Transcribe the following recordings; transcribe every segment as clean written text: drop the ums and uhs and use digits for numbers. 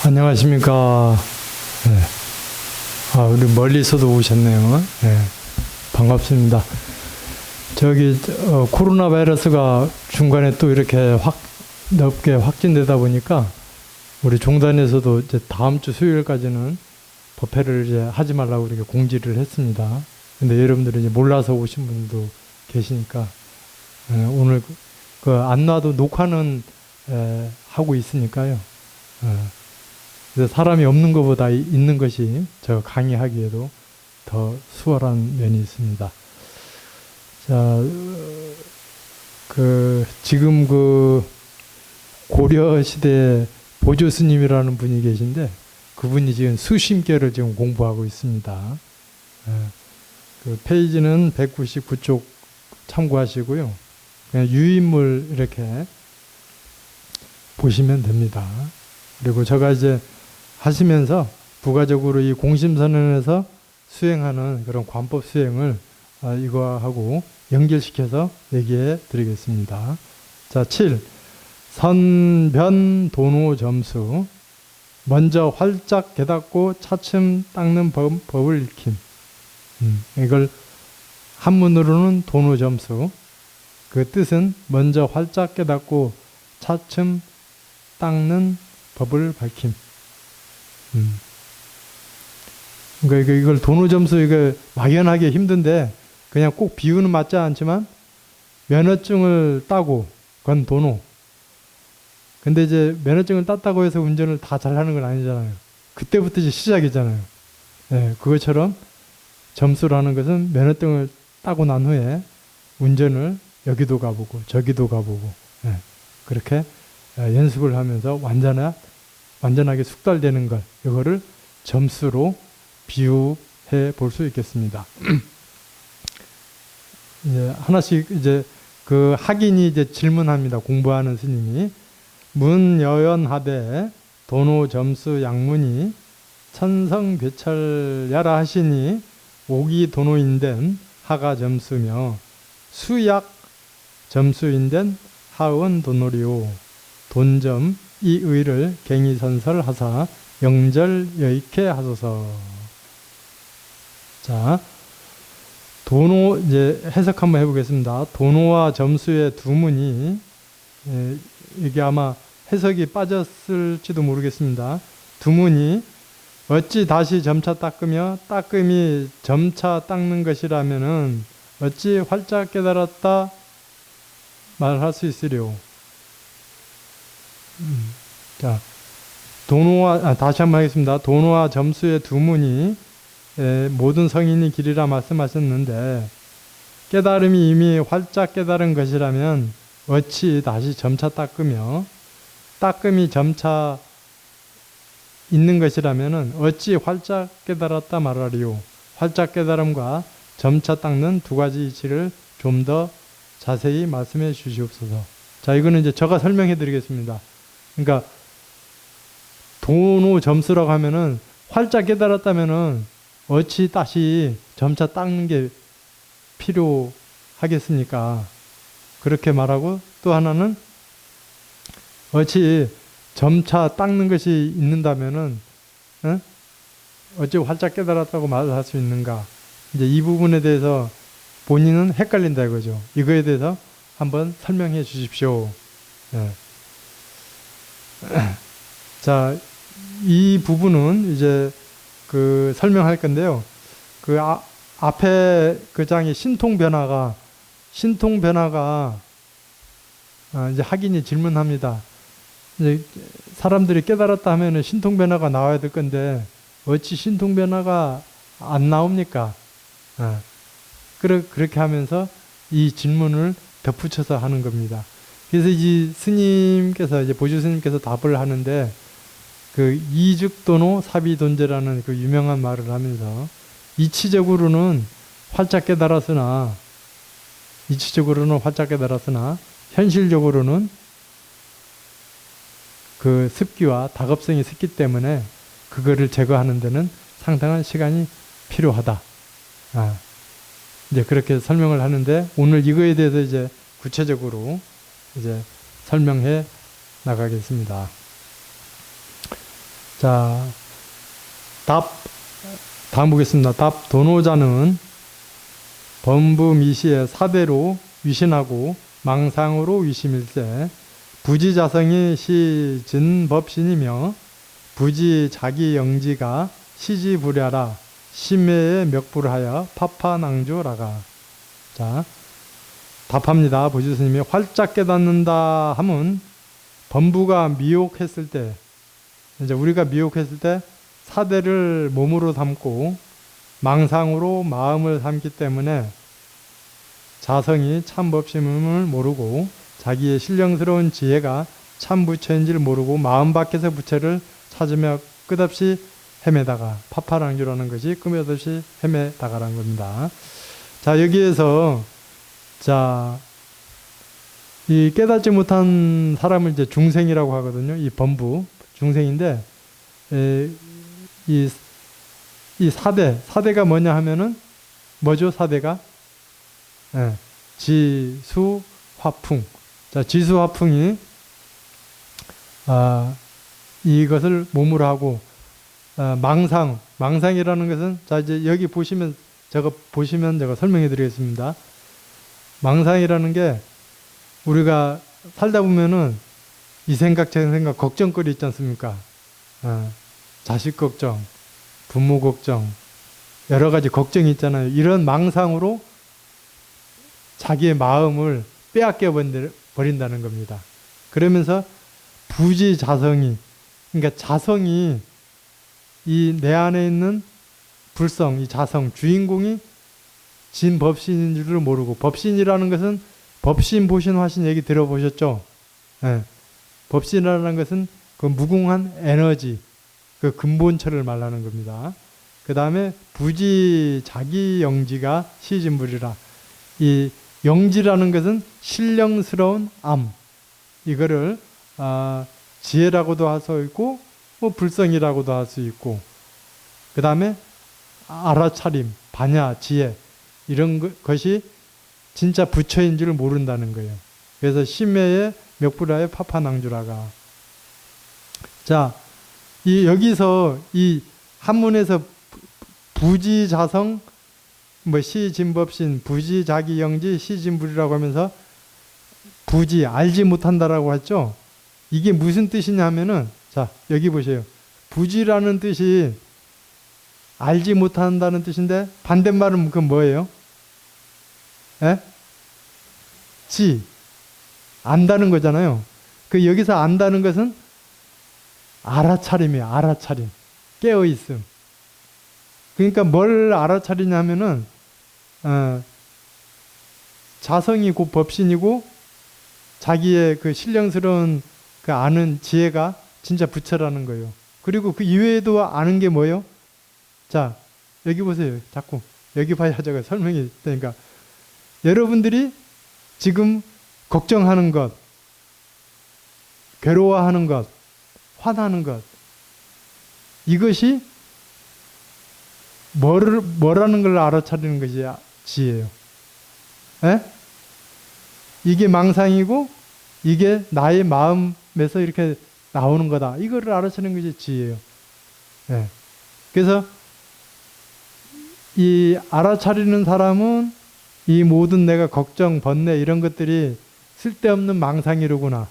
안녕하십니까. 네. 우리 멀리서도 오셨네요. 네. 반갑습니다. 코로나 바이러스가 중간에 또 이렇게 넓게 확진되다 보니까 우리 종단에서도 이제 다음 주 수요일까지는 법회를 이제 하지 말라고 이렇게 공지를 했습니다. 근데 여러분들이 이제 몰라서 오신 분도 계시니까, 오늘 안 놔도 녹화는 하고 있으니까요. 그래서 사람이 없는 것보다 있는 것이 저 강의하기에도 더 수월한 면이 있습니다. 자, 지금 고려 시대에 보조 스님이라는 분이 계신데, 그분이 지금 수심계를 지금 공부하고 있습니다. 페이지는 199쪽 참고하시고요. 그냥 유인물 이렇게 보시면 됩니다. 그리고 제가 이제 하시면서 부가적으로 이 공심선언에서 수행하는 그런 관법 수행을 이거하고 연결시켜서 얘기해 드리겠습니다. 자, 7. 선변 도노 점수. 먼저 활짝 깨닫고 차츰 닦는 법을 익힘. 이걸 한문으로는 도노 점수. 그 뜻은 먼저 활짝 깨닫고 차츰 닦는 법을 밝힘. 그러니까 이걸 도노 점수, 이거 막연하게 힘든데, 그냥 꼭 비유는 맞지 않지만, 면허증을 따고, 그건 도노. 근데 이제 면허증을 땄다고 해서 운전을 다 잘하는 건 아니잖아요. 그때부터 이제 시작이잖아요. 네, 그것처럼 점수라는 것은 면허증을 따고 난 후에 운전을 여기도 가보고, 저기도 가보고, 그렇게 연습을 하면서 완전하게 숙달되는 걸, 이거를 점수로 비유해 볼 수 있겠습니다. 이제 하나씩 학인이 이제 질문합니다. 공부하는 스님이. 문여연하되 도노 점수 양문이 천성괴철야라 하시니 오기 도노인된 하가 점수며 수약 점수인된 하은 도노리오 돈점 이 의를 갱이선설하사 영절여익해 하소서. 자, 도노 이제 해석 한번 해보겠습니다. 도노와 점수의 두 문이, 이게 아마 해석이 빠졌을지도 모르겠습니다. 두 문이 어찌 다시 점차 닦으며 닦음이 점차 닦는 것이라면은 어찌 활짝 깨달았다 말할 수 있으리오. 자, 다시 한번 하겠습니다. 도노와 점수의 두 문이 모든 성인이 길이라 말씀하셨는데, 깨달음이 이미 활짝 깨달은 것이라면 어찌 다시 점차 닦으며 닦음이 점차 있는 것이라면 어찌 활짝 깨달았다 말하리요. 활짝 깨달음과 점차 닦는 두 가지 이치를 좀 더 자세히 말씀해 주시옵소서. 자, 이거는 이제 제가 설명해 드리겠습니다. 그러니까 도노 점수라고 하면은 활짝 깨달았다면은 어찌 다시 점차 닦는 게 필요하겠습니까? 그렇게 말하고, 또 하나는 어찌 점차 닦는 것이 있는다면은 어찌 활짝 깨달았다고 말할 수 있는가? 이제 이 부분에 대해서 본인은 헷갈린다 이거죠. 이거에 대해서 한번 설명해 주십시오. 자, 이 부분은 이제 설명할 건데요. 앞에 장의 신통변화가 이제 학인이 질문합니다. 이제 사람들이 깨달았다 하면은 신통변화가 나와야 될 건데 어찌 신통변화가 안 나옵니까? 그렇게 하면서 이 질문을 덧붙여서 하는 겁니다. 그래서 이 스님께서, 이제 보조 스님께서 답을 하는데, 이죽도노 사비돈제라는 유명한 말을 하면서, 이치적으로는 활짝 깨달았으나 현실적으로는 습기와 다급성이 습기 때문에 그거를 제거하는 데는 상당한 시간이 필요하다. 이제 그렇게 설명을 하는데, 오늘 이거에 대해서 이제 구체적으로 이제 설명해 나가겠습니다. 자, 다음 보겠습니다. 답. 도노자는 범부미시의 사대로 위신하고 망상으로 위심일세 부지자성이 시진법신이며 부지자기영지가 시지부랴라 심해에 멱불하여 파파낭조라가. 자, 답합니다. 보지스님이 활짝 깨닫는다 하면 범부가 미혹했을 때, 이제 우리가 미혹했을 때 사대를 몸으로 담고 망상으로 마음을 삼기 때문에 자성이 참 법심을 모르고 자기의 신령스러운 지혜가 참 부처인지를 모르고 마음 밖에서 부처를 찾으며 끝없이 헤매다가 파파랑주라는 것이 끝없이 헤매다가라는 겁니다. 자, 여기에서 자, 이 깨닫지 못한 사람을 이제 중생이라고 하거든요. 이 범부 중생인데 이 사대가 뭐냐 하면은 뭐죠? 사대가 지수 화풍. 자, 지수 화풍이 이것을 몸으로 하고 망상이라는 것은 자 이제 여기 보시면 제가 설명해 드리겠습니다. 망상이라는 게 우리가 살다 보면은 이 생각 저 생각 걱정거리 있지 않습니까? 자식 걱정, 부모 걱정, 여러 가지 걱정이 있잖아요. 이런 망상으로 자기의 마음을 빼앗겨 버린다는 겁니다. 그러면서 부지자성이, 그러니까 자성이 이 내 안에 있는 불성, 이 자성, 주인공이 진법신인 줄을 모르고, 법신이라는 것은 법신, 보신, 화신 얘기 들어보셨죠? 네. 법신이라는 것은 그 무궁한 에너지, 그 근본체를 말하는 겁니다. 그 다음에 부지 자기 영지가 시진불이라. 이 영지라는 것은 신령스러운 암. 이거를 지혜라고도 할 수 있고 뭐 불성이라고도 할 수 있고, 그 다음에 알아차림, 반야, 지혜, 이런 것이 진짜 부처인 줄 모른다는 거예요. 그래서 심해의 멱불하에 파파낭주라가. 자, 여기서 이 한문에서 부지자성, 뭐 시진법신, 부지자기영지, 시진불이라고 하면서 부지, 알지 못한다라고 했죠. 이게 무슨 뜻이냐면은, 자, 여기 보세요. 부지라는 뜻이 알지 못한다는 뜻인데 반대말은 그건 뭐예요? 에? 지, 안다는 거잖아요. 그 여기서 안다는 것은 알아차림이에요. 알아차림, 깨어있음. 그러니까 뭘 알아차리냐면은 자성이 곧 법신이고 자기의 그 신령스러운 그 아는 지혜가 진짜 부처라는 거예요. 그리고 그 이외에도 아는 게 뭐예요? 자, 여기 보세요. 자꾸 여기 봐야 제가 설명이 되니까, 여러분들이 지금 걱정하는 것, 괴로워하는 것, 화나는 것, 이것이 뭐라는 걸 알아차리는 것이 지혜예요. 에? 이게 망상이고 이게 나의 마음에서 이렇게 나오는 거다. 이거를 알아차리는 것이 지혜예요. 예. 그래서 이 알아차리는 사람은 이 모든 내가 걱정, 번뇌 이런 것들이 쓸데없는 망상이로구나.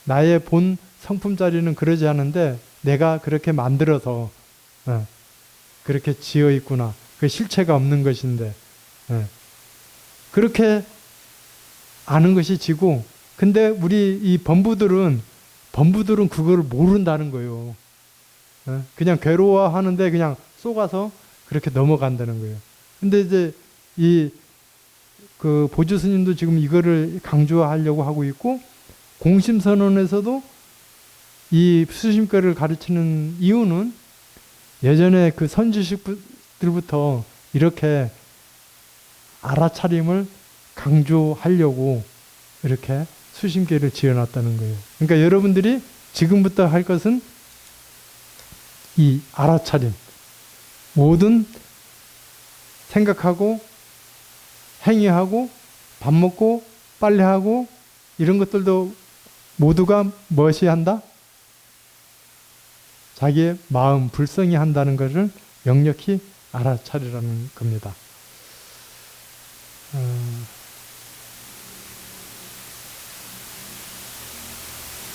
나의 본 성품짜리는 그러지 않은데 내가 그렇게 만들어서 그렇게 지어 있구나. 그 실체가 없는 것인데 그렇게 아는 것이 지고, 근데 우리 이 범부들은 그걸 모른다는 거예요. 그냥 괴로워하는데 그냥 속아서 그렇게 넘어간다는 거예요. 근데 이제 그 보주 스님도 지금 이거를 강조하려고 하고 있고, 공심선언에서도 이 수심결을 가르치는 이유는 예전에 그 선지식들부터 이렇게 알아차림을 강조하려고 이렇게 수심계를 지어놨다는 거예요. 그러니까 여러분들이 지금부터 할 것은 이 알아차림, 모든 생각하고 행위하고 밥 먹고 빨래하고 이런 것들도 모두가 무엇이 한다? 자기의 마음 불성이 한다는 것을 역력히 알아차리라는 겁니다.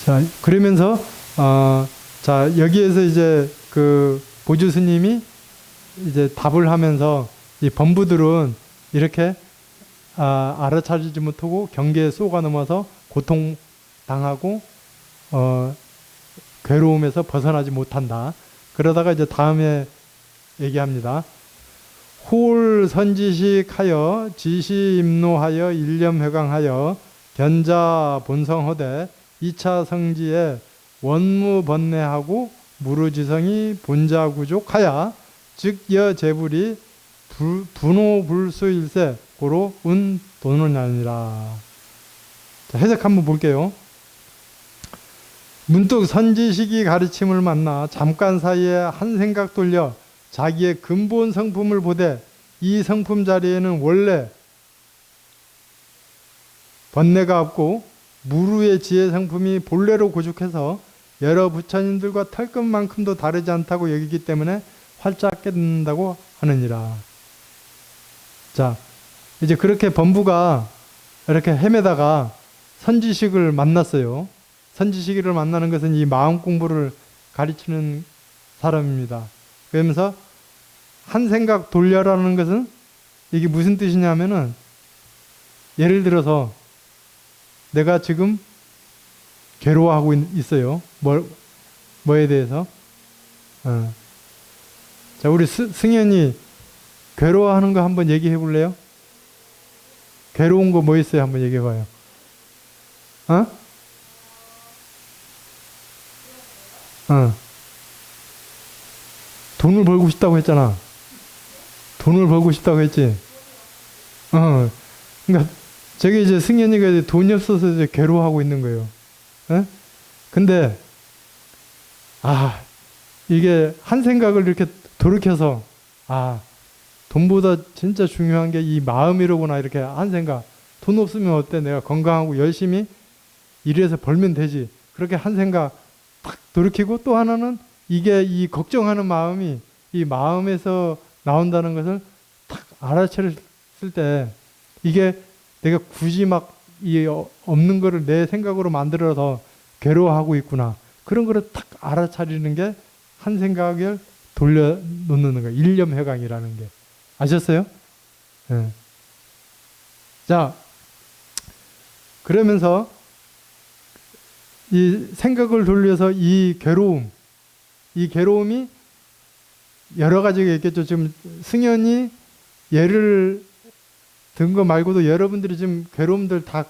자, 그러면서 자, 여기에서 이제 그 보주 스님이 이제 답을 하면서 이 범부들은 이렇게 알아차리지 못하고 경계에 쏘가 넘어서 고통당하고 괴로움에서 벗어나지 못한다. 그러다가 이제 다음에 얘기합니다. 홀 선지식하여 지시임노하여 일념회강하여 견자 본성허되 2차 성지에 원무번뇌하고 무르지성이 본자구족하야 즉 여재불이 분호불수일세 고로 운도는아니라. 해석 한번 볼게요. 문득 선지식이 가르침을 만나 잠깐 사이에 한 생각 돌려 자기의 근본 성품을 보되 이 성품 자리에는 원래 번뇌가 없고 무루의 지혜 성품이 본래로 고죽해서 여러 부처님들과 털끝만큼도 다르지 않다고 여기기 때문에 활짝 깨닫는다고 하느니라. 자, 이제 그렇게 범부가 이렇게 헤매다가 선지식을 만났어요. 선지식을 만나는 것은 이 마음 공부를 가르치는 사람입니다. 그러면서 한 생각 돌려라는 것은 이게 무슨 뜻이냐면은 예를 들어서 내가 지금 괴로워하고 있어요. 뭐에 대해서? 자, 우리 승현이 괴로워하는 거 한번 얘기해 볼래요? 괴로운 거 뭐 있어요? 한번 얘기해 봐요. 돈을 벌고 싶다고 했잖아. 돈을 벌고 싶다고 했지. 그러니까 저게 이제 승현이가 돈이 없어서 이제 괴로워하고 있는 거예요. 근데 이게 한 생각을 이렇게 돌이켜서 돈보다 진짜 중요한 게 이 마음이로구나 이렇게 한 생각. 돈 없으면 어때? 내가 건강하고 열심히 일해서 벌면 되지. 그렇게 한 생각 딱 돌이키고 또 하나는 이게 이 걱정하는 마음이 이 마음에서 나온다는 것을 딱 알아차렸을 때 이게 내가 굳이 막 이 없는 거를 내 생각으로 만들어서 괴로워하고 있구나. 그런 거를 딱 알아차리는 게 한 생각을 돌려놓는 거예요. 일념회강이라는 게. 아셨어요? 네. 자, 그러면서 이 생각을 돌려서 이 괴로움이 여러 가지가 있겠죠. 지금 승연이 예를 든 거 말고도 여러분들이 지금 괴로움들 다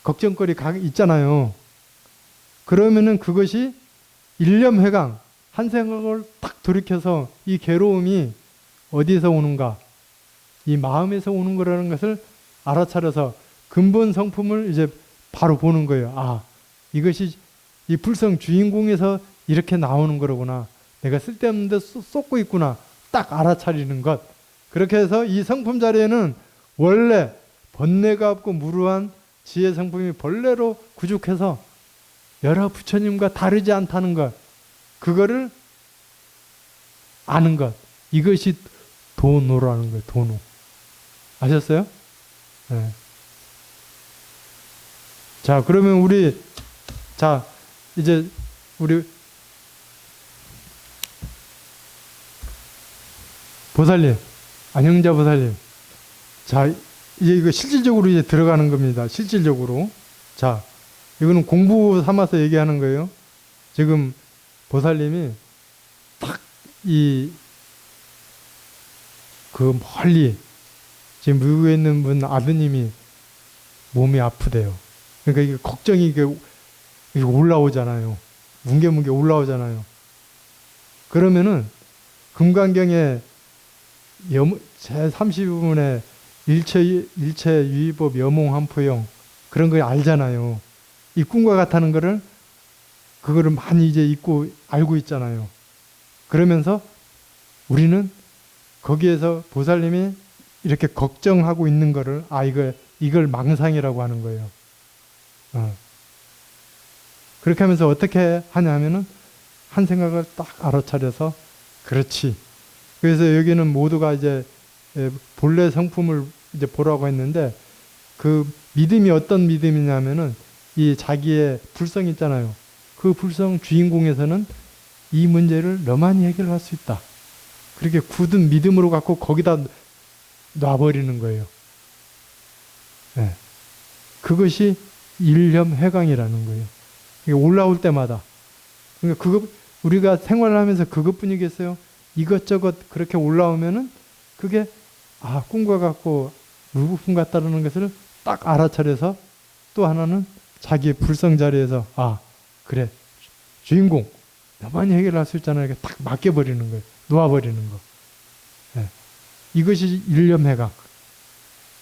걱정거리 있잖아요. 그러면은 그것이 일념회강, 한 생각을 딱 돌이켜서 이 괴로움이 어디에서 오는가, 이 마음에서 오는 거라는 것을 알아차려서 근본 성품을 이제 바로 보는 거예요. 이것이 이 불성 주인공에서 이렇게 나오는 거로구나. 내가 쓸데없는 데 쏟고 있구나. 딱 알아차리는 것. 그렇게 해서 이 성품 자리에는 원래 번뇌가 없고 무루한 지혜 성품이 본래로 구죽해서 여러 부처님과 다르지 않다는 것. 그거를 아는 것. 이것이 도노라는 거예요. 도노. 아셨어요? 네. 자, 그러면 이제 우리 보살님, 안영자 보살님. 자, 이제 이거 실질적으로 이제 들어가는 겁니다. 실질적으로. 자, 이거는 공부 삼아서 얘기하는 거예요. 지금 보살님이 딱 멀리 지금 미국에 있는 분 아드님이 몸이 아프대요. 그러니까 이게 걱정이 이게 올라오잖아요. 뭉게뭉게 올라오잖아요. 그러면은 금강경에 제32부분에 일체유의법 여몽한포용 그런 거 알잖아요. 이 꿈과 같다는 그거를 많이 이제 알고 있잖아요. 그러면서 우리는 거기에서 보살님이 이렇게 걱정하고 있는 거를 이걸 망상이라고 하는 거예요. 그렇게 하면서 어떻게 하냐 하면은 한 생각을 딱 알아차려서 그렇지. 그래서 여기는 모두가 이제 본래 성품을 이제 보라고 했는데 그 믿음이 어떤 믿음이냐면은 이 자기의 불성 있잖아요. 그 불성 주인공에서는 이 문제를 너만이 해결할 수 있다. 그렇게 굳은 믿음으로 갖고 거기다 놔버리는 거예요. 네. 그것이 일념회강이라는 거예요. 이게 올라올 때마다. 그러니까 그거 우리가 생활을 하면서 그것뿐이겠어요? 이것저것 그렇게 올라오면은 그게 꿈과 같고 물부품 같다는 것을 딱 알아차려서 또 하나는 자기의 불성 자리에서 그래 주인공 너만이 해결할 수 있잖아 이렇게 딱 맡겨버리는 거예요. 놓아버리는 거. 네. 이것이 일념회강.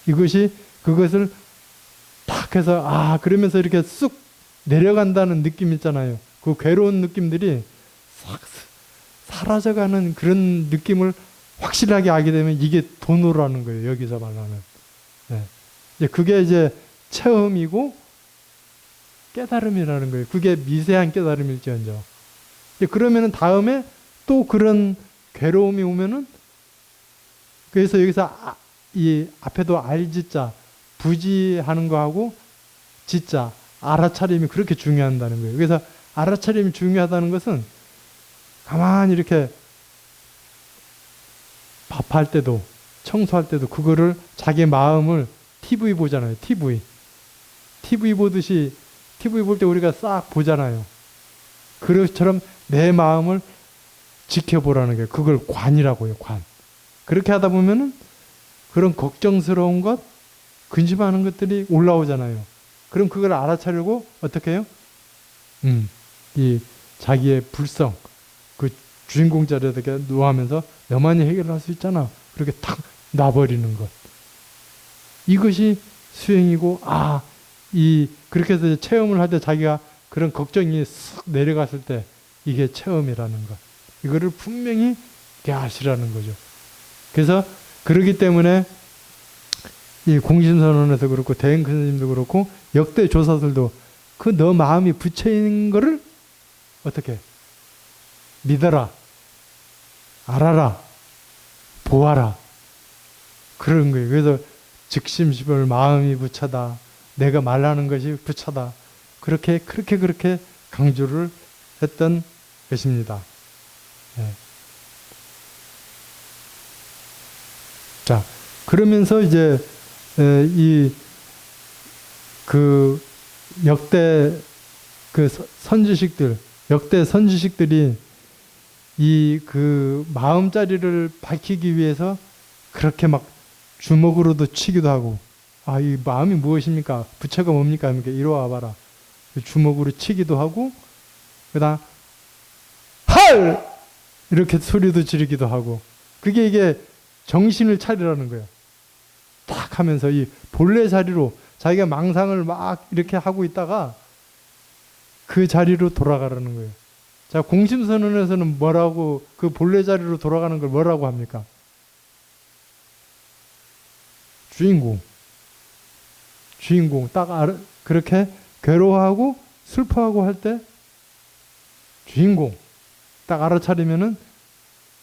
이것이 그것을 딱 해서 그러면서 이렇게 쑥 내려간다는 느낌 있잖아요. 그 괴로운 느낌들이 싹 사라져가는 그런 느낌을 확실하게 알게 되면 이게 도노라는 거예요. 여기서 말하는. 네. 이제 그게 이제 체험이고 깨달음이라는 거예요. 그게 미세한 깨달음일지언정. 그러면은 다음에 또 그런 괴로움이 오면은 그래서 여기서 이 앞에도 알지자 부지하는 거하고 지자 알아차림이 그렇게 중요하다는 거예요. 그래서 알아차림이 중요하다는 것은 가만히 이렇게 밥할 때도 청소할 때도 그거를 자기 마음을 TV 보잖아요. TV 보듯이 TV 볼 때 우리가 싹 보잖아요. 그것처럼 내 마음을 지켜보라는 게 그걸 관이라고 해요. 관. 그렇게 하다 보면은 그런 걱정스러운 것, 근심하는 것들이 올라오잖아요. 그럼 그걸 알아차리고 어떻게 해요? 이 자기의 불성, 그 주인공 자리에 놓아하면서 너만이 해결할 수 있잖아. 그렇게 탁 놔버리는 것. 이것이 수행이고 그렇게 해서 체험을 할 때 자기가 그런 걱정이 쓱 내려갔을 때 이게 체험이라는 것. 이거를 분명히 아시라는 거죠. 그래서 그러기 때문에 이 공심선언에서 그렇고 대행큰 스님도 그렇고 역대 조사들도 그 너 마음이 부처인 거를 어떻게 믿어라, 알아라, 보아라 그런 거예요. 그래서 즉심시벌 마음이 부처다. 내가 말하는 것이 부처다. 그렇게 강조를 했던 것입니다. 네. 자, 그러면서 이제 그 역대 그 선지식들, 역대 선지식들이 이 그 마음자리를 밝히기 위해서 그렇게 막 주먹으로도 치기도 하고, 이 마음이 무엇입니까? 부처가 뭡니까? 이렇게 이리 와봐라. 주먹으로 치기도 하고, 그다음 할! 이렇게 소리도 지르기도 하고, 이게 정신을 차리라는 거예요. 딱 하면서 이 본래 자리로 자기가 망상을 막 이렇게 하고 있다가 그 자리로 돌아가라는 거예요. 자, 공심선언에서는 뭐라고 그 본래 자리로 돌아가는 걸 뭐라고 합니까? 주인공 딱 그렇게 괴로워하고 슬퍼하고 할 때 주인공 딱 알아차리면은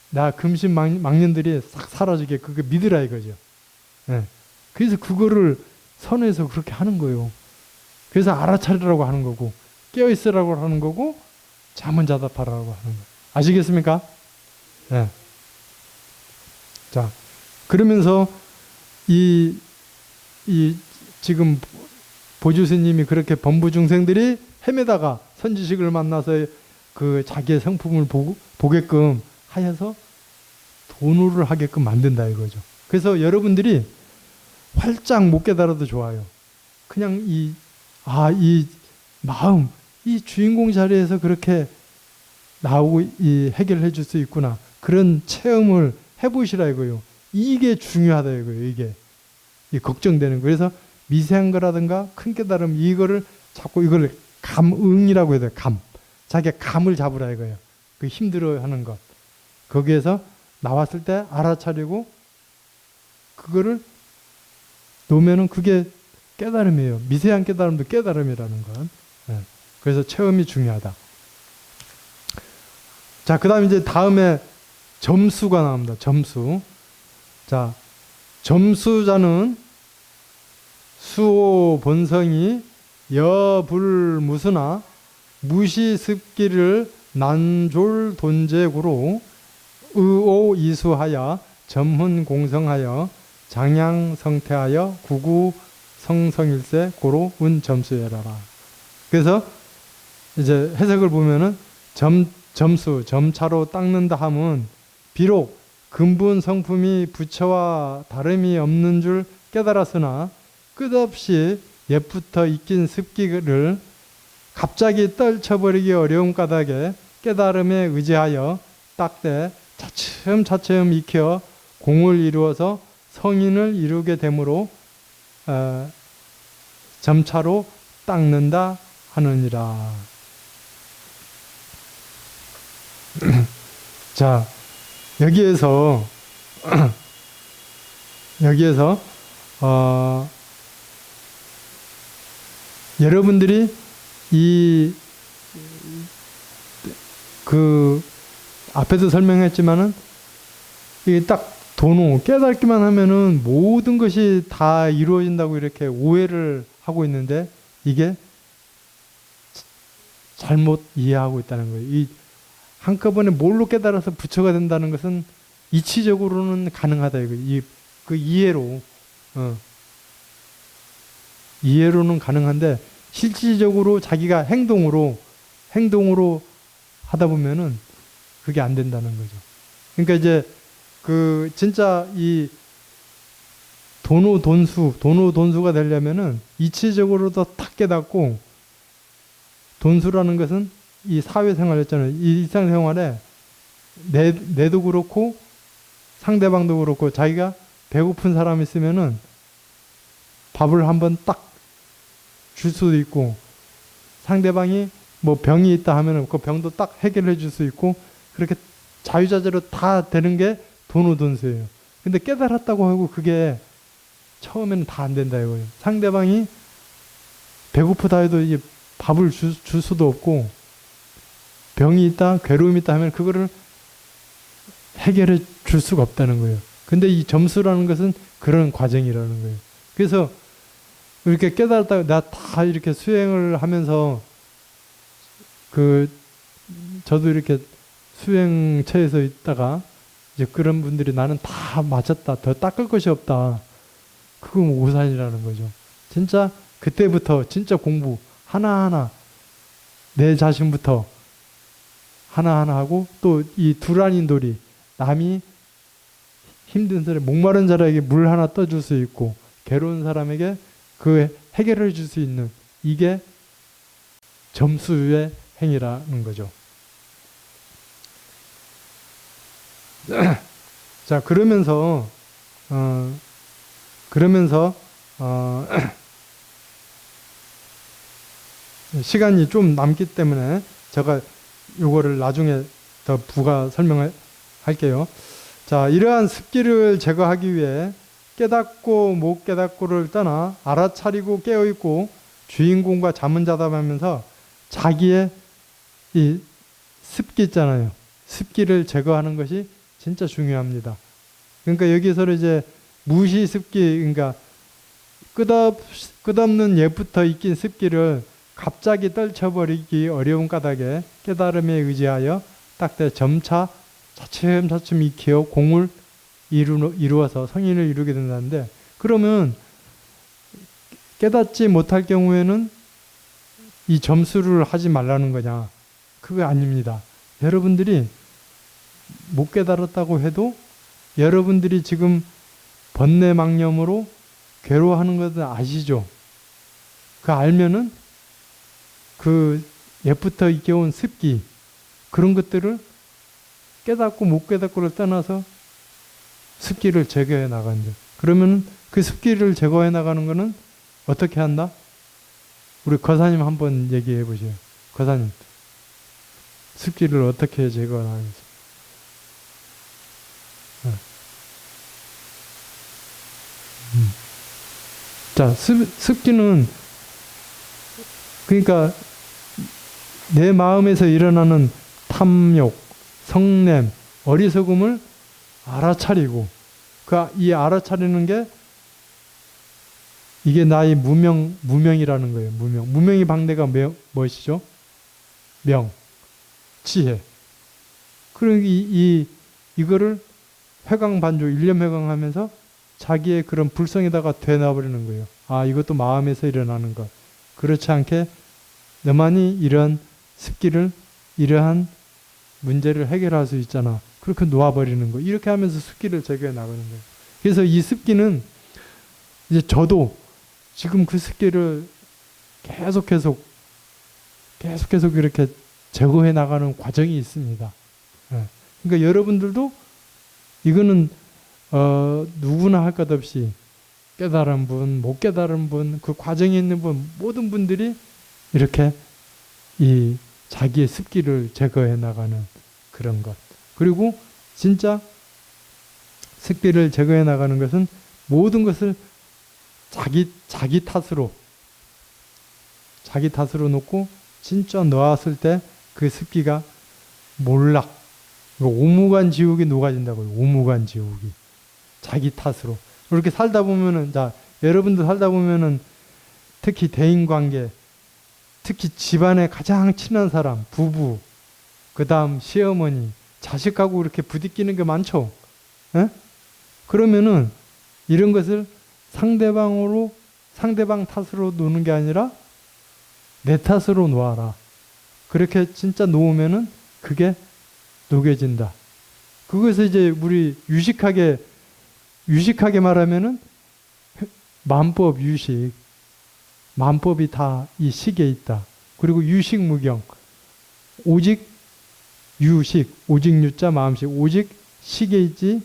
나 금신 망년들이 싹 사라지게 그거 믿으라 이거죠. 네. 그래서 그거를 선에서 그렇게 하는 거예요. 그래서 알아차리라고 하는 거고 깨어있으라고 하는 거고 잠은 자답하라고 하는 거예요. 아시겠습니까? 네. 자, 그러면서 이 지금 보주스님이 그렇게 범부 중생들이 헤매다가 선지식을 만나서 그 자기의 성품을 보게끔 하여서 도노를 하게끔 만든다 이거죠. 그래서 여러분들이 활짝 못 깨달아도 좋아요. 그냥 이 마음, 이 주인공 자리에서 그렇게 나오고 해결해 줄 수 있구나. 그런 체험을 해보시라 이거요. 이게 중요하다 이거예요. 이게 걱정되는 거. 그래서 미세한 거라든가 큰 깨달음 이거를 자꾸 이걸 감응이라고 해야 돼요. 자기가 감을 잡으라 이거예요. 그 힘들어하는 것. 거기에서 나왔을 때 알아차리고 그거를 놓으면은 그게 깨달음이에요. 미세한 깨달음도 깨달음이라는 것. 그래서 체험이 중요하다. 자, 그 다음에 이제 다음에 점수가 나옵니다. 점수. 자, 점수자는 수오 본성이 여불무수나 무시습기를 난졸 돈재구로 의오이수하여 점훈공성하여 장양성태하여 구구성성일세 고로 운점수여라라. 그래서 이제 해석을 보면은 점수, 점차로 닦는다 함은 비록 근본 성품이 부처와 다름이 없는 줄 깨달았으나 끝없이 옛부터 익힌 습기를 갑자기 떨쳐버리기 어려운 까닭에 깨달음에 의지하여 닦되 차츰차츰 익혀 공을 이루어서 성인을 이루게 되므로 점차로 닦는다 하느니라. 자, 여기에서 여러분들이 그 앞에도 설명했지만은 이게 딱 도노 깨닫기만 하면은 모든 것이 다 이루어진다고 이렇게 오해를 하고 있는데 이게 잘못 이해하고 있다는 거예요. 이 한꺼번에 뭘로 깨달아서 부처가 된다는 것은 이치적으로는 가능하다 이거. 그 이해로 이해로는 가능한데 실질적으로 자기가 행동으로 하다 보면은 그게 안 된다는 거죠. 그러니까 이제 그 진짜 이 돈수가 되려면은 이치적으로도 탁 깨닫고, 돈수라는 것은 이 사회생활이었잖아요. 이 일상생활에 내도 그렇고 상대방도 그렇고 자기가 배고픈 사람이 있으면은 밥을 한번 딱 줄 수도 있고, 상대방이 뭐 병이 있다 하면은 그 병도 딱 해결해 줄 수 있고, 그렇게 자유자재로 다 되는 게 돈수예요. 근데 깨달았다고 하고 그게 처음에는 다 안 된다 이거예요. 상대방이 배고프다 해도 이게 밥을 줄 수도 없고, 병이 있다, 괴로움이 있다 하면 그거를 해결해 줄 수가 없다는 거예요. 근데 이 점수라는 것은 그런 과정이라는 거예요. 그래서 이렇게 깨달았다가 나 다 이렇게 수행을 하면서 저도 이렇게 수행처에서 있다가 이제 그런 분들이 나는 다 맞았다, 더 닦을 것이 없다. 그건 오산이라는 거죠. 진짜 그때부터 진짜 공부 하나하나 내 자신부터 하나하나 하고, 또 이 두란인 돌이 남이 힘든 사람, 목마른 자에게 물 하나 떠줄 수 있고 괴로운 사람에게 그 해결을 줄 수 있는, 이게 점수의 행위라는 거죠. 자, 그러면서 시간이 좀 남기 때문에 제가 요거를 나중에 더 부가 설명을 할게요. 자, 이러한 습기를 제거하기 위해 깨닫고 못 깨닫고를 떠나 알아차리고 깨어있고 주인공과 자문자답하면서 자기의 이 습기 있잖아요. 습기를 제거하는 것이 진짜 중요합니다. 그러니까 여기서 이제 무시습기, 그러니까 끝없는 예부터 익힌 습기를 갑자기 떨쳐버리기 어려운 까닭에 깨달음에 의지하여 닦되 점차 차츰차츰 익혀 공을 이루어서 성인을 이루게 된다는데, 그러면 깨닫지 못할 경우에는 이 점수를 하지 말라는 거냐? 그거 아닙니다. 여러분들이 못 깨달았다고 해도 여러분들이 지금 번뇌망념으로 괴로워하는 것을 아시죠? 그 알면은 그 옛부터 익혀온 습기, 그런 것들을 깨닫고 못 깨닫고를 떠나서 습기를 제거해 나간다. 그러면 그 습기를 제거해 나가는 것은 어떻게 한다? 우리 거사님 한번 얘기해 보세요. 거사님, 습기를 어떻게 제거하는지. 자, 습기는 그러니까 내 마음에서 일어나는 탐욕, 성냄, 어리석음을 알아차리고 이 알아차리는 게 이게 나의 무명이라는 거예요. 무명이 방대가 무엇이죠? 명, 지혜. 그러니 이거를 회광반조, 일념회광하면서 자기의 그런 불성에다가 되놔버리는 거예요. 아, 이것도 마음에서 일어나는 것. 그렇지 않게 너만이 이런 습기를, 이러한 문제를 해결할 수 있잖아. 그렇게 놓아버리는 거. 이렇게 하면서 습기를 제거해 나가는 거예요. 그래서 이 습기는 이제 저도 지금 그 습기를 계속 이렇게 제거해 나가는 과정이 있습니다. 그러니까 여러분들도 이거는 누구나 할 것 없이 깨달은 분, 못 깨달은 분, 그 과정에 있는 분, 모든 분들이 이렇게 이 자기의 습기를 제거해 나가는 그런 것. 그리고 진짜 습기를 제거해 나가는 것은 모든 것을 자기 탓으로 놓고 진짜 놓았을 때 그 습기가 몰락, 오무간 지옥이 녹아진다고요. 오무간 지옥이. 자기 탓으로. 그렇게 살다 보면은, 자, 여러분도 살다 보면은 특히 대인관계, 특히 집안에 가장 친한 사람, 부부, 그 다음 시어머니, 자식하고 이렇게 부딪히는 게 많죠. 에? 그러면은 이런 것을 상대방 탓으로 노는 게 아니라 내 탓으로 놓아라. 그렇게 진짜 놓으면은 그게 녹여진다. 그것을 이제 우리 유식하게 말하면은 만법 유식. 만법이 다 이 식에 있다. 그리고 유식 무경. 오직 유식, 오직 유자 마음식. 오직 식에 있지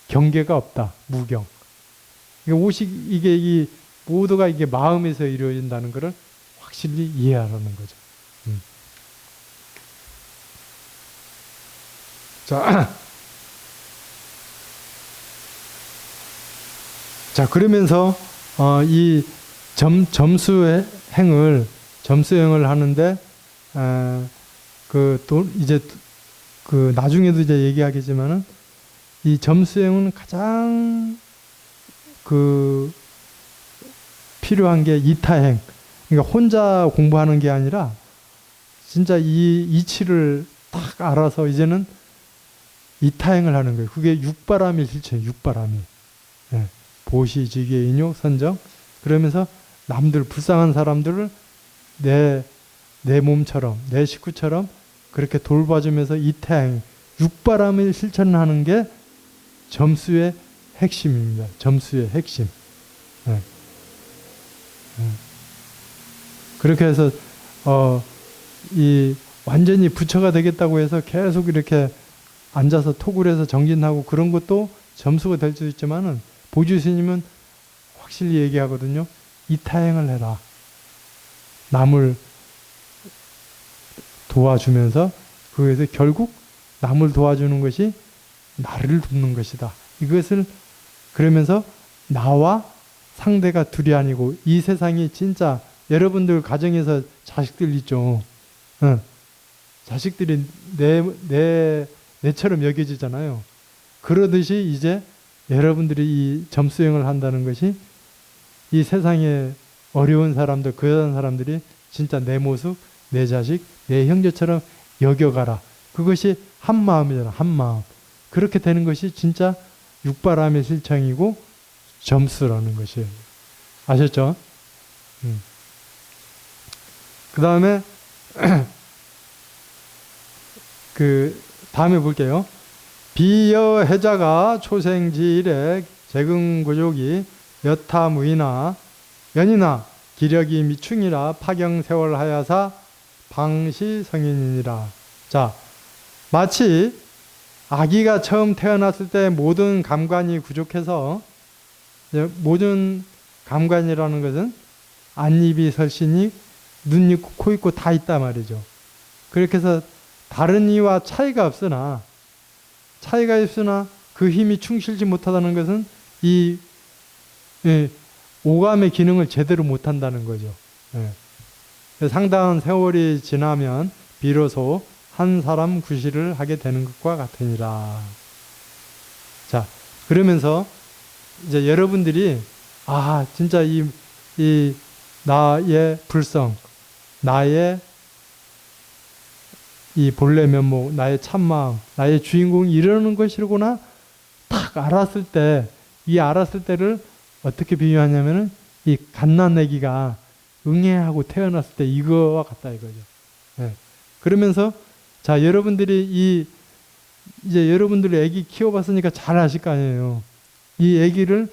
경계가 없다. 무경. 오식, 이 모두가 이게 마음에서 이루어진다는 것을 확실히 이해하라는 거죠. 자, 그러면서 이 점수행을 하는데 이제 나중에도 이제 얘기하겠지만은 이 점수행은 가장 필요한 게 이타행. 그러니까 혼자 공부하는 게 아니라 진짜 이 이치를 딱 알아서 이제는 이타행을 하는 거예요. 그게 육바람이 실체예요. 육바람이. 네. 보시, 지계, 인욕, 선정. 그러면서 남들, 불쌍한 사람들을 내 몸처럼, 내 식구처럼 그렇게 돌봐주면서 이타행, 육바람을 실천하는 게 점수의 핵심입니다. 점수의 핵심. 네. 그렇게 해서 완전히 부처가 되겠다고 해서 계속 이렇게 앉아서 톡을 해서 정진하고 그런 것도 점수가 될 수 있지만은 보주 스님은 확실히 얘기하거든요. 이타행을 해라. 남을 도와주면서 그래서 결국 남을 도와주는 것이 나를 돕는 것이다. 이것을 그러면서 나와 상대가 둘이 아니고 이 세상이 진짜 여러분들 가정에서 자식들 있죠. 자식들이 내처럼 여겨지잖아요. 그러듯이 이제 여러분들이 이 점수행을 한다는 것이 이 세상에 어려운 사람들, 그런 사람들이 진짜 내 모습, 내 자식, 내 형제처럼 여겨가라. 그것이 한 마음이잖아. 한 마음. 그렇게 되는 것이 진짜 육바람의 실천이고 점수라는 것이에요. 아셨죠? 그 다음에 다음에 볼게요. 비여해자가 초생지일에 재근구족이 여타무이나 연이나 기력이 미충이라 파경세월하야사 방시성인이니라. 자, 마치 아기가 처음 태어났을 때 모든 감관이 부족해서 모든 감관이라는 것은 안입이 설신이 눈 있고 코 있고 다 있단 말이죠. 그렇게 해서 다른 이와 차이가 있으나 그 힘이 충실지 못하다는 것은 이 오감의 기능을 제대로 못한다는 거죠. 상당한 세월이 지나면 비로소 한 사람 구실을 하게 되는 것과 같으니라. 자, 그러면서 이제 여러분들이 진짜 이 나의 불성, 나의 이 본래 면목, 나의 참마음, 나의 주인공이 이러는 것이구나 딱 알았을 때, 이 알았을 때를 어떻게 비유하냐면은 이 갓난아기가 응애하고 태어났을 때 이거와 같다 이거죠. 네. 그러면서 자, 여러분들이 이제 여러분들이 아기 키워봤으니까 잘 아실 거 아니에요. 이 아기를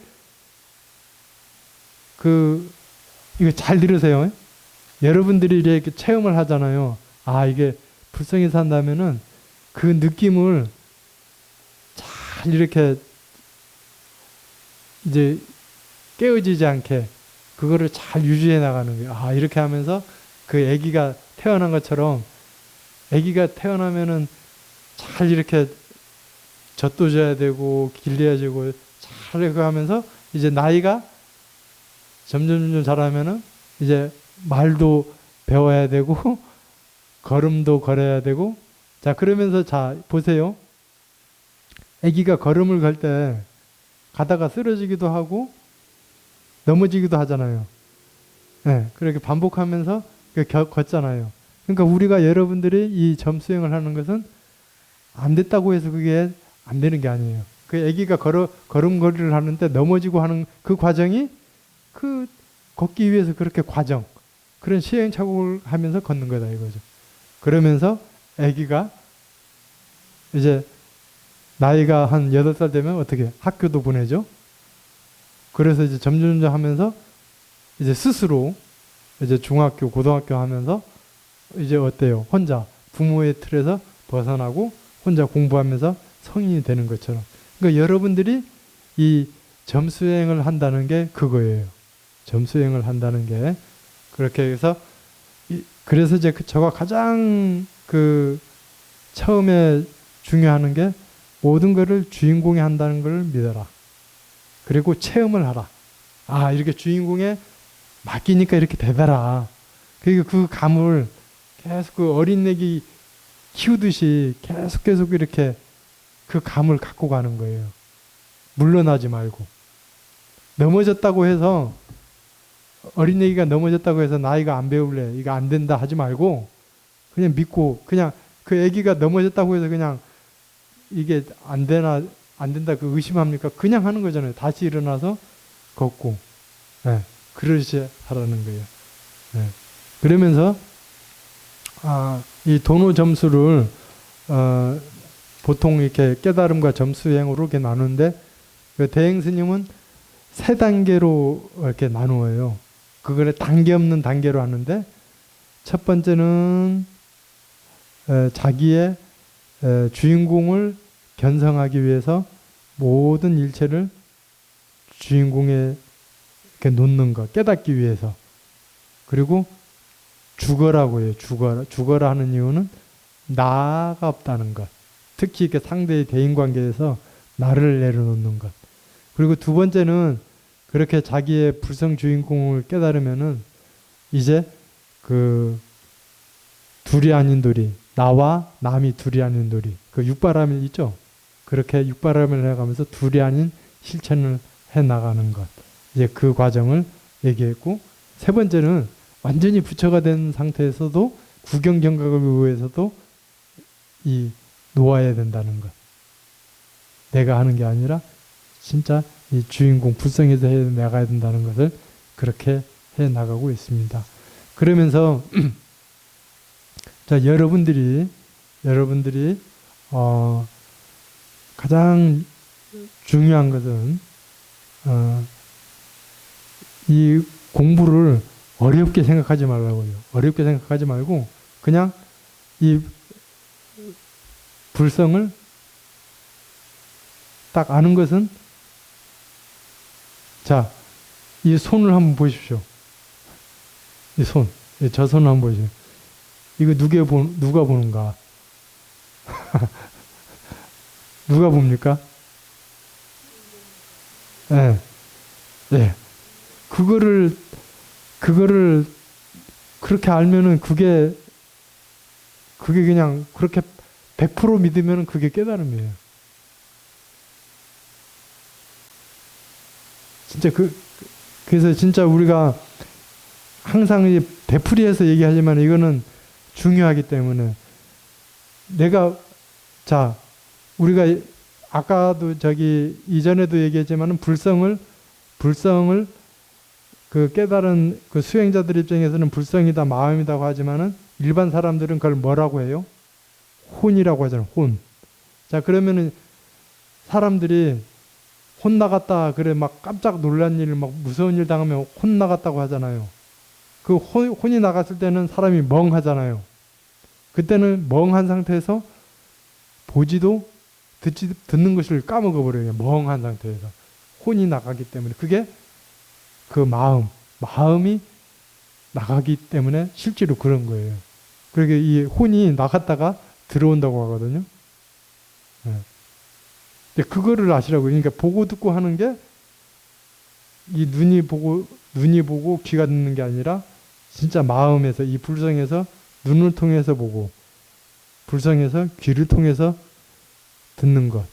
이거 잘 들으세요. 여러분들이 이렇게 체험을 하잖아요. 이게 불성이 산다면은 그 느낌을 잘 이렇게 이제 깨어지지 않게 그거를 잘 유지해 나가는 거예요. 이렇게 하면서 그 아기가 태어난 것처럼 아기가 태어나면은 잘 이렇게 젖도 줘야 되고 길러야 되고 잘 이렇게 하면서 이제 나이가 점점 자라면은 이제 말도 배워야 되고 걸음도 걸어야 되고 자 그러면서 자 보세요. 아기가 걸음을 걸 때 가다가 쓰러지기도 하고 넘어지기도 하잖아요. 네, 그렇게 반복하면서 걷잖아요. 그러니까 우리가 여러분들이 이 점수행을 하는 것은 안 됐다고 해서 그게 안 되는 게 아니에요. 그 아기가 걸음걸이를 하는데 넘어지고 하는 그 과정이 그 걷기 위해서 그렇게 그런 시행착오를 하면서 걷는 거다 이거죠. 그러면서 아기가 이제 나이가 한 8살 되면 어떻게 학교도 보내죠. 그래서 이제 점점 하면서 이제 스스로 이제 중학교, 고등학교 하면서 이제 어때요? 혼자 부모의 틀에서 벗어나고 혼자 공부하면서 성인이 되는 것처럼. 그러니까 여러분들이 이 점수행을 한다는 게 그거예요. 점수행을 한다는 게 그렇게 해서 그래서 이제 저가 가장 처음에 중요한 게 모든 것을 주인공이 한다는 걸 믿어라. 그리고 체험을 하라. 이렇게 주인공에 맡기니까 이렇게 되더라. 그리고 그 감을 계속 그 어린 애기 키우듯이 계속 이렇게 그 감을 갖고 가는 거예요. 물러나지 말고. 넘어졌다고 해서 어린애기가 넘어졌다고 해서 나이가 안 배울래 이거 안 된다 하지 말고 그냥 믿고 그냥 그 애기가 넘어졌다고 해서 그냥 이게 안 된다 그 의심합니까? 그냥 하는 거잖아요. 다시 일어나서 걷고 그러시 하라는 거예요. 그러면서 이 도노 점수를 보통 이렇게 깨달음과 점수행으로 이렇게 나누는데 그 대행 스님은 3단계로 이렇게 나누어요. 그걸 단계 없는 단계로 하는데 첫 번째는 자기의 주인공을 견성하기 위해서 모든 일체를 주인공에 이렇게 놓는 것, 깨닫기 위해서. 그리고 죽어라고 해요. 죽어라 하는 이유는 나가 없다는 것. 특히 이렇게 상대의 대인관계에서 나를 내려놓는 것. 그리고 두 번째는 그렇게 자기의 불성 주인공을 깨달으면은 이제 둘이 아닌 둘이, 나와 남이 둘이 아닌 둘이, 육바람이 있죠? 그렇게 육바람을 해가면서 둘이 아닌 실천을 해 나가는 것. 이제 그 과정을 얘기했고, 세 번째는 완전히 부처가 된 상태에서도 구경경각을 위해서도 놓아야 된다는 것. 내가 하는 게 아니라 진짜 이 주인공 불성에서 해 나가야 된다는 것을 그렇게 해 나가고 있습니다. 그러면서 자 여러분들이 가장 중요한 것은 이 공부를 어렵게 생각하지 말라고요. 어렵게 생각하지 말고 그냥 이 불성을 딱 아는 것은 자, 이 손을 한번 보십시오. 이 손, 저 손을 한번 보십시오. 이거 누가 보는가? 누가 봅니까? 네. 네. 그거를 그렇게 알면은 그게 그냥 그렇게 100% 믿으면 그게 깨달음이에요. 진짜 그래서 진짜 우리가 항상 이 되풀이해서 얘기하지만 이거는 중요하기 때문에 자, 우리가 아까도 이전에도 얘기했지만은 불성을 그 깨달은 그 수행자들 입장에서는 불성이다, 마음이라고 하지만은 일반 사람들은 그걸 뭐라고 해요? 혼이라고 하잖아요, 혼. 자, 그러면은 사람들이 혼 나갔다, 그래, 막 깜짝 놀란 일, 막 무서운 일 당하면 혼 나갔다고 하잖아요. 그 혼이 나갔을 때는 사람이 멍하잖아요. 그때는 멍한 상태에서 보지도 듣는 것을 까먹어버려요. 멍한 상태에서. 혼이 나가기 때문에. 그게 그 마음이 나가기 때문에 실제로 그런 거예요. 그러니까 이 혼이 나갔다가 들어온다고 하거든요. 네. 근데 그거를 아시라고요. 그러니까 보고 듣고 하는 게 이 눈이 보고 귀가 듣는 게 아니라 진짜 마음에서, 이 불성에서 눈을 통해서 보고 불성에서 귀를 통해서 듣는 것.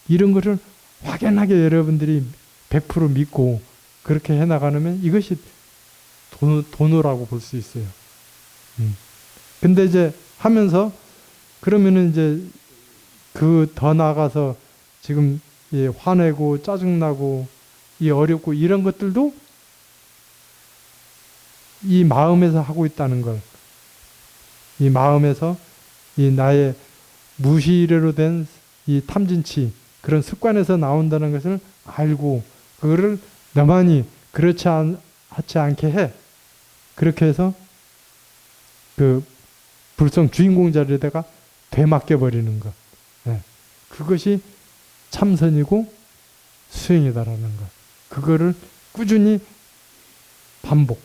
이런 것을 확연하게 여러분들이 100% 믿고 그렇게 해나가면 이것이 도노라고 볼 수 있어요. 근데 이제 하면서 그러면은 이제 그 더 나아가서 지금 화내고 짜증나고 이 어렵고 이런 것들도 이 마음에서 하고 있다는 걸, 이 마음에서 이 나의 무시래로 된 이 탐진치, 그런 습관에서 나온다는 것을 알고 그거를 너만이 하지 않게 해. 그렇게 해서 그 불성 주인공 자리에다가 되맡겨버리는 것. 네. 그것이 참선이고 수행이다라는 것. 그거를 꾸준히 반복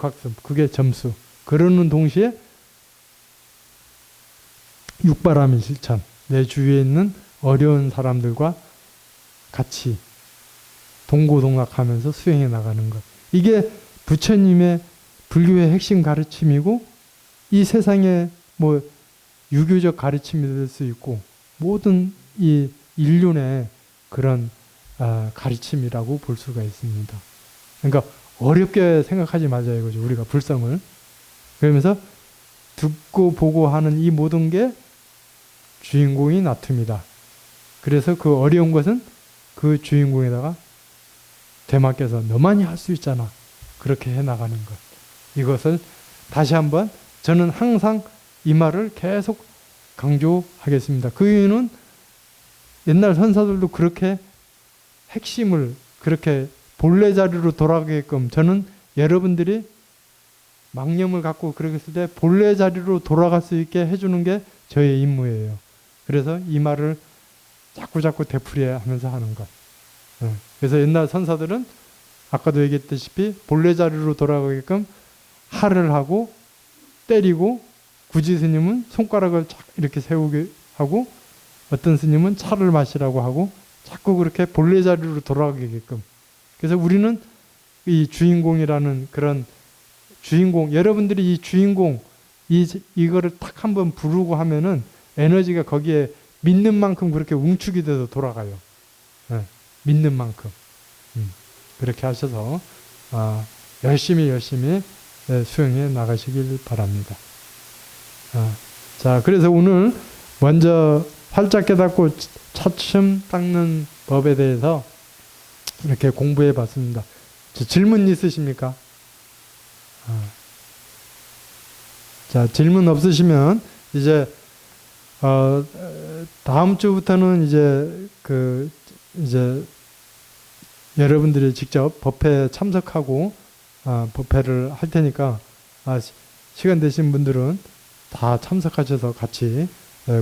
학습. 그게 점수. 그러는 동시에 육바라밀 실천. 내 주위에 있는 어려운 사람들과 같이 동고동락하면서 수행해 나가는 것. 이게 부처님의 불교의 핵심 가르침이고 이 세상의 뭐 유교적 가르침이 될 수 있고 모든 이 인륜의 그런 가르침이라고 볼 수가 있습니다. 그러니까 어렵게 생각하지 말자 이거죠. 우리가 불성을. 그러면서 듣고 보고 하는 이 모든 게 주인공이 나툼이다. 그래서 그 어려운 것은 그 주인공에다가 되맡겨서 너만이 할 수 있잖아. 그렇게 해나가는 것. 이것을 다시 한번 저는 항상 이 말을 계속 강조하겠습니다. 그 이유는 옛날 선사들도 그렇게 핵심을 그렇게 본래 자리로 돌아가게끔 저는 여러분들이 망념을 갖고 그렇게 했을 때 본래 자리로 돌아갈 수 있게 해주는 게 저의 임무예요. 그래서 이 말을 자꾸 되풀이하면서 하는 것. 그래서 옛날 선사들은 아까도 얘기했다시피 본래 자리로 돌아가게끔 하를 하고 때리고 구지 스님은 손가락을 이렇게 세우게 하고 어떤 스님은 차를 마시라고 하고 자꾸 그렇게 본래 자리로 돌아가게끔. 그래서 우리는 이 주인공이라는 그런 주인공, 여러분들이 이 주인공, 이거를 딱 한번 부르고 하면은 에너지가 거기에 믿는 만큼 그렇게 웅축이 돼서 돌아가요. 믿는 만큼. 그렇게 하셔서 열심히 수행해 나가시길 바랍니다. 자, 그래서 오늘 먼저 활짝 깨닫고 차츰 닦는 법에 대해서 이렇게 공부해 봤습니다. 질문 있으십니까? 자, 질문 없으시면 이제 다음 주부터는 이제 여러분들이 직접 법회에 참석하고 법회를 할 테니까 시간 되신 분들은 다 참석하셔서 같이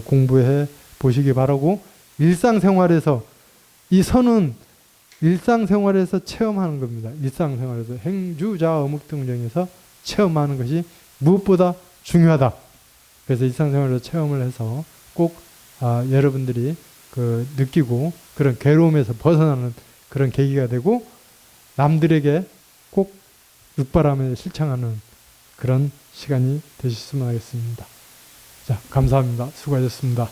공부해 보시기 바라고, 일상생활에서 이 선은 일상생활에서 체험하는 겁니다. 일상생활에서 행주자 어묵등정에서 체험하는 것이 무엇보다 중요하다. 그래서 일상생활에서 체험을 해서 꼭 여러분들이 느끼고 그런 괴로움에서 벗어나는 그런 계기가 되고 남들에게 꼭 육바람을 실천하는 그런 시간이 되셨으면 하겠습니다. 자, 감사합니다. 수고하셨습니다.